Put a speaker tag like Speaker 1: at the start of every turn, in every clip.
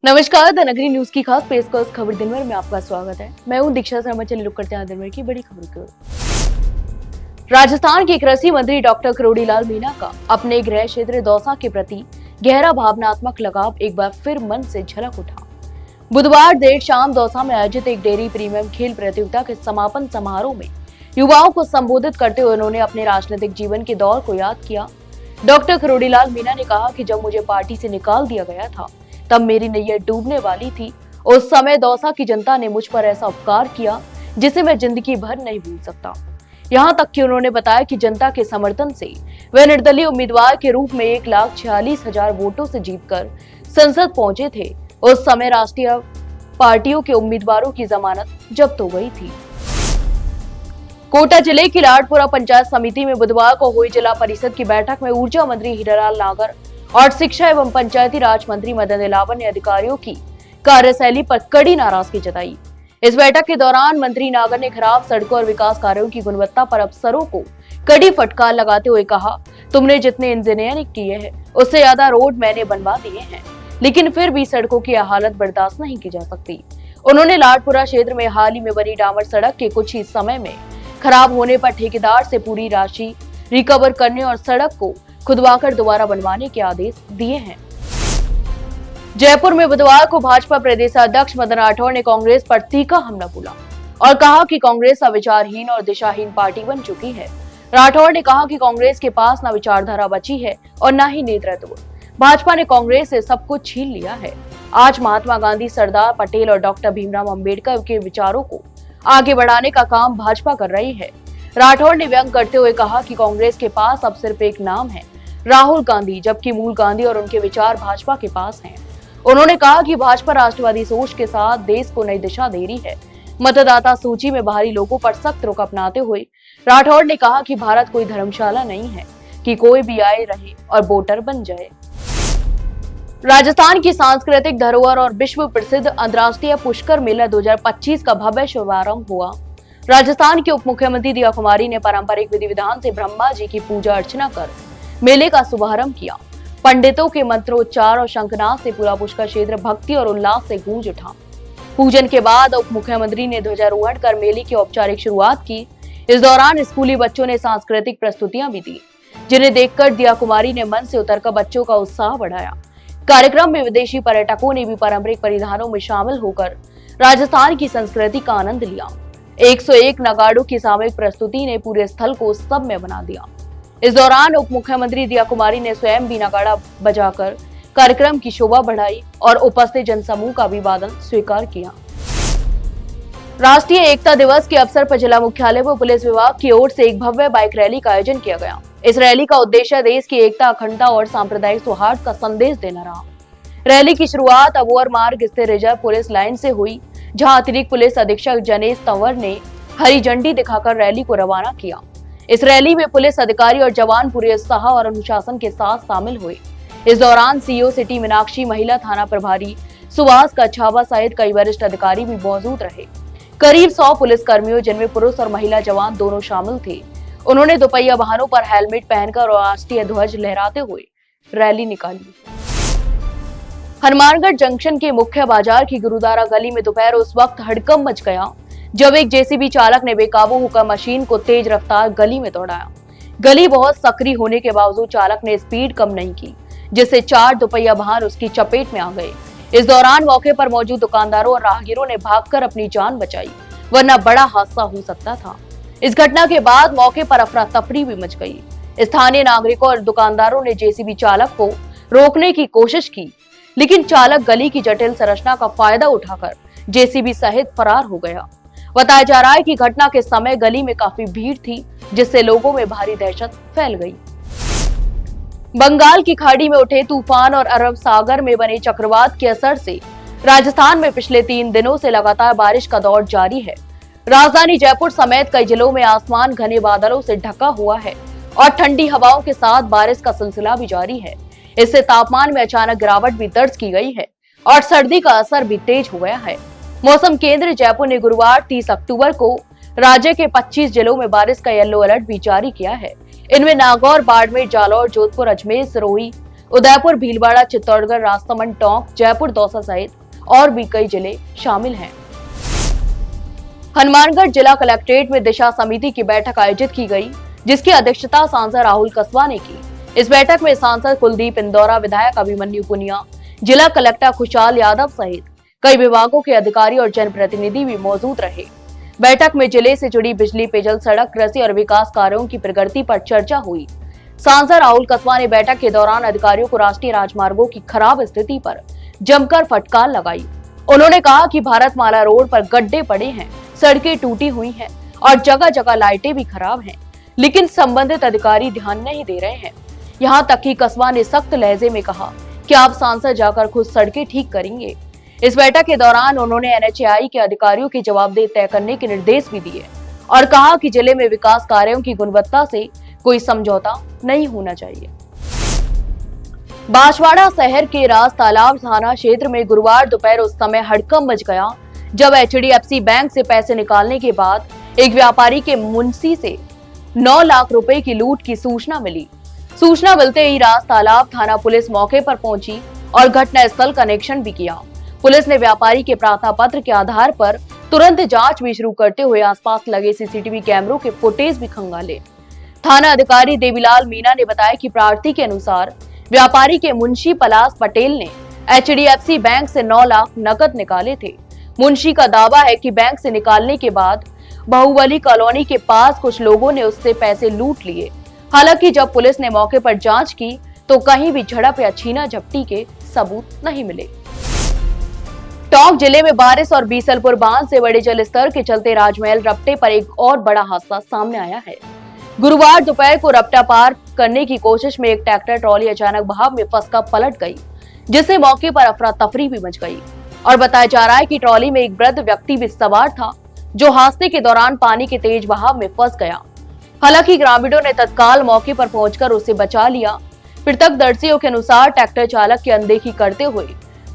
Speaker 1: नमस्कार, द नगरी न्यूज की खास पेशकश खबर दिन भर में आपका स्वागत है। मैं हूं दीक्षा शर्मा। चलिए रुक करते हैं दिन भर की बड़ी खबर को। राजस्थान के कृषि मंत्री डॉक्टर करोड़ीलाल मीणा का अपने गृह क्षेत्र दौसा के प्रति गहरा भावनात्मक लगाव एक बार फिर मन से झलक उठा। बुधवार देर शाम दौसा में आयोजित एक डेयरी प्रीमियम खेल प्रतियोगिता के समापन समारोह में युवाओं को संबोधित करते हुए उन्होंने अपने राजनीतिक जीवन के दौर को याद किया। डॉक्टर करोड़ीलाल मीणा ने कहा कि जब मुझे पार्टी से निकाल दिया गया था तब मेरी नैया डूबने वाली थी। उस समय दौसा की जनता ने मुझ पर ऐसा उपकार किया जिसे मैं जिंदगी भर नहीं भूल सकता। यहां तक कि उन्होंने बताया कि जनता के समर्थन से वे निर्दलीय उम्मीदवार के रूप में 1,46,000 वोटों से जीतकर संसद पहुंचे थे। उस समय राष्ट्रीय पार्टियों के उम्मीदवारों की जमानत जब्त हो गई थी। कोटा जिले की लाडपुरा पंचायत समिति में बुधवार को हुई जिला परिषद की बैठक में ऊर्जा मंत्री हीरालाल नागर और शिक्षा एवं पंचायती राज मंत्री मदन दिलावर ने अधिकारियों की कार्यशैली पर कड़ी नाराजगी जताई। इस बैठक के दौरान मंत्री नागर ने खराब सड़कों और विकास कार्यों की गुणवत्ता पर अफसरों को कड़ी फटकार लगाते हुए कहा, तुमने जितने इंजीनियरिंग किए हैं उससे ज्यादा रोड मैंने बनवा दिए हैं, लेकिन फिर भी सड़कों की हालत बर्दाश्त नहीं की जा सकती। उन्होंने लाडपुरा क्षेत्र में हाल ही में बनी डामर सड़क के कुछ ही समय में खराब होने पर ठेकेदार से पूरी राशि रिकवर करने और सड़क को खुदवाकर दोबारा बनवाने के आदेश दिए हैं। जयपुर में बुधवार को भाजपा प्रदेश अध्यक्ष मदन राठौड़ ने कांग्रेस पर तीखा हमला बोला और कहा कि कांग्रेस अविचारहीन और दिशाहीन पार्टी बन चुकी है। राठौड़ ने कहा कि कांग्रेस के पास न विचारधारा बची है और न ही नेतृत्व। भाजपा ने कांग्रेस से सब कुछ छीन लिया है। आज महात्मा गांधी, सरदार पटेल और डॉक्टर भीमराव अंबेडकर के विचारों को आगे बढ़ाने का काम भाजपा कर रही है। राठौड़ ने व्यंग करते हुए कहा कि कांग्रेस के पास अब सिर्फ एक नाम है, राहुल गांधी, जबकि मूल गांधी और उनके विचार भाजपा के पास हैं। उन्होंने कहा कि भाजपा राष्ट्रवादी सोच के साथ देश को नई दिशा दे रही है। मतदाता सूची में बाहरी लोगों पर सख्त रुख अपनाते हुए राठौड़ ने कहा कि भारत कोई धर्मशाला नहीं है कि कोई भी आए रहे और वोटर बन जाए। राजस्थान की सांस्कृतिक धरोहर और विश्व प्रसिद्ध अंतर्राष्ट्रीय पुष्कर मेला 2025 का भव्य शुभारंभ हुआ। राजस्थान की उप मुख्यमंत्री दिया कुमारी ने पारंपरिक विधि विधान से ब्रह्मा जी की पूजा अर्चना कर मेले का शुभारंभ किया। पंडितों के मंत्रोच्चार और शंखनाद से पूरा पुष्कर क्षेत्र भक्ति और उल्लास से गूंज उठा। पूजन के बाद उप मुख्यमंत्री ने ध्वजारोहण कर मेले की औपचारिक शुरुआत की। इस दौरान स्कूली बच्चों ने सांस्कृतिक प्रस्तुतियां भी दी, जिन्हें देखकर दिया कुमारी ने मंच से उतरकर बच्चों का उत्साह बढ़ाया। कार्यक्रम में विदेशी पर्यटकों ने भी पारंपरिक परिधानों में शामिल होकर राजस्थान की संस्कृति का आनंद लिया। 101 नगाड़ों की सामूहिक प्रस्तुति ने पूरे स्थल को स्तब्ध बना दिया। इस दौरान उप मुख्यमंत्री दिया कुमारी ने स्वयं भी नगाड़ा बजाकर कार्यक्रम की शोभा बढ़ाई और उपस्थित जनसमूह का अभिवादन स्वीकार किया। राष्ट्रीय एकता दिवस के अवसर पर जिला मुख्यालय पर पुलिस विभाग की ओर से एक भव्य बाइक रैली का आयोजन किया गया। इस रैली का उद्देश्य देश की एकता, अखंडता और सांप्रदायिक सौहार्द का संदेश देना रहा। रैली की शुरुआत अबोहर मार्ग स्थित रिजर्व पुलिस लाइन से हुई, जहां अतिरिक्त पुलिस अधीक्षक जनेश तंवर ने हरी झंडी दिखाकर रैली को रवाना किया। इस रैली में पुलिस अधिकारी और जवान पूरे उत्साह और अनुशासन के साथ शामिल हुए। इस दौरान सीओ सिटी मीनाक्षी, महिला थाना प्रभारी सुभाष कछावा सहित कई वरिष्ठ अधिकारी भी मौजूद रहे। करीब 100 पुलिस कर्मियों, जिनमें पुरुष और महिला जवान दोनों शामिल थे, उन्होंने दोपहिया वाहनों पर हेलमेट पहनकर और राष्ट्रीय ध्वज लहराते हुए रैली निकाली। हनुमानगढ़ जंक्शन के मुख्य बाजार की गुरुद्वारा गली में दोपहर उस वक्त हड़कंप मच गया जब एक जेसीबी चालक ने बेकाबू होकर मशीन को तेज रफ्तार गली में दौड़ाया। गली बहुत सकरी होने के बावजूद चालक ने स्पीड कम नहीं की, जिससे 4 दोपहिया वाहन उसकी चपेट में आ गए। इस दौरान मौके पर मौजूद दुकानदारों और राहगीरों ने भागकर अपनी जान बचाई, वरना बड़ा हादसा हो सकता था। इस घटना के बाद मौके पर अफरा तफरी भी मच गई। स्थानीय नागरिकों और दुकानदारों ने जेसीबी चालक को रोकने की कोशिश की, लेकिन चालक गली की जटिल संरचना का फायदा उठाकर जेसीबी सहित फरार हो गया। बताया जा रहा है कि घटना के समय गली में काफी भीड़ थी, जिससे लोगों में भारी दहशत फैल गई। बंगाल की खाड़ी में उठे तूफान और अरब सागर में बने चक्रवात के असर से राजस्थान में पिछले 3 दिनों से लगातार बारिश का दौर जारी है। राजधानी जयपुर समेत कई जिलों में आसमान घने बादलों से ढका हुआ है और ठंडी हवाओं के साथ बारिश का सिलसिला भी जारी है। इससे तापमान में अचानक गिरावट भी दर्ज की गई है और सर्दी का असर भी तेज हो गया है। मौसम केंद्र जयपुर ने गुरुवार 30 अक्टूबर को राज्य के 25 जिलों में बारिश का येलो अलर्ट भी जारी किया है। इनमें नागौर, बाड़मेर, जालौर, जोधपुर, अजमेर, सिरोही, उदयपुर, भीलवाड़ा, चित्तौड़गढ़, राजसमंद, टोंक, जयपुर, दौसा सहित और भी कई जिले शामिल हैं। हनुमानगढ़ जिला कलेक्ट्रेट में दिशा समिति की बैठक आयोजित की गई, जिसकी अध्यक्षता सांसद राहुल कसवा ने की। इस बैठक में सांसद कुलदीप इंदौरा, विधायक अभिमन्यु पुनिया, जिला कलेक्टर खुशहाल यादव सहित कई विभागों के अधिकारी और जनप्रतिनिधि भी मौजूद रहे। बैठक में जिले से जुड़ी बिजली, पेयजल, सड़क, कृषि और विकास कार्यों की प्रगति पर चर्चा हुई। सांसद राहुल कसवा ने बैठक के दौरान अधिकारियों को राष्ट्रीय राजमार्गों की खराब स्थिति पर जमकर फटकार लगाई। उन्होंने कहा कि भारतमाला रोड पर गड्ढे पड़े हैं, सड़कें टूटी हुई हैं और जगह जगह लाइटें भी खराब हैं, लेकिन संबंधित अधिकारी ध्यान नहीं दे रहे हैं। यहां तक कि कसवा ने सख्त लहजे में कहा कि आप सांसद जाकर खुद सड़कें ठीक करेंगे। इस बैठक के दौरान उन्होंने एनएचएआई के अधिकारियों की जवाबदेही तय करने के निर्देश भी दिए और कहा कि जिले में विकास कार्यों की गुणवत्ता से कोई समझौता नहीं होना चाहिए। बांसवाड़ा शहर के राज तालाब थाना क्षेत्र में गुरुवार दोपहर उस समय हड़कंप मच गया जब एचडीएफसी बैंक से पैसे निकालने के बाद एक व्यापारी के मुंशी से 9 लाख रुपए की लूट की सूचना मिली। सूचना मिलते ही राज तालाब थाना पुलिस मौके पर पहुंची और घटनास्थल का निरीक्षण भी किया। पुलिस ने व्यापारी के प्रार्थना पत्र के आधार पर तुरंत जांच भी शुरू करते हुए आसपास लगे सीसीटीवी कैमरों के फुटेज भी खंगाले। थाना अधिकारी देवीलाल मीणा ने बताया कि प्रार्थी के अनुसार व्यापारी के मुंशी पलाश पटेल ने एचडीएफसी बैंक से 9 लाख नकद निकाले थे। मुंशी का दावा है कि बैंक से निकालने के बाद बाहुबली कॉलोनी के पास कुछ लोगों ने उससे पैसे लूट लिए। हालांकि जब पुलिस ने मौके पर जांच की तो कहीं भी झड़प या छीना झपटी के सबूत नहीं मिले। टोंक जिले में बारिश और बीसलपुर बांध से बड़े जल स्तर के चलते राजमहल रपटे पर एक और बड़ा हादसा सामने आया है। गुरुवार दोपहर को रपटा पार करने की कोशिश में एक ट्रैक्टर ट्रॉली अचानक बहाव में फंसकर पलट गई, जिससे मौके पर अफरा तफरी भी मच गई और बताया जा रहा है कि ट्रॉली में एक वृद्ध व्यक्ति भी सवार था, जो हादसे के दौरान पानी के तेज बहाव में फंस गया। हालांकि ग्रामीणों ने तत्काल मौके पर पहुंचकर उसे बचा लिया। प्रत्यक्षदर्शियों के अनुसार ट्रैक्टर चालक की अनदेखी करते हुए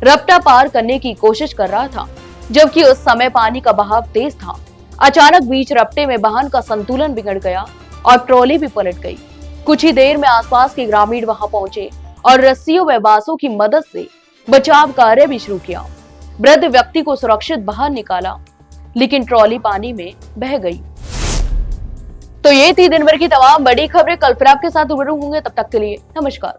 Speaker 1: रपटा पार करने की कोशिश कर रहा था, जबकि उस समय पानी का बहाव तेज था। अचानक बीच रपटे में वाहन का संतुलन बिगड़ गया और ट्रॉली भी पलट गई। कुछ ही देर में आसपास के ग्रामीण वहां पहुंचे और रस्सियों व बांसों की मदद से बचाव कार्य भी शुरू किया। वृद्ध व्यक्ति को सुरक्षित बाहर निकाला, लेकिन ट्रॉली पानी में बह गई। तो ये थी दिन भर की तमाम बड़ी खबरें। कल फिर आपके साथ रूबरू होंगे, तब तक के लिए नमस्कार।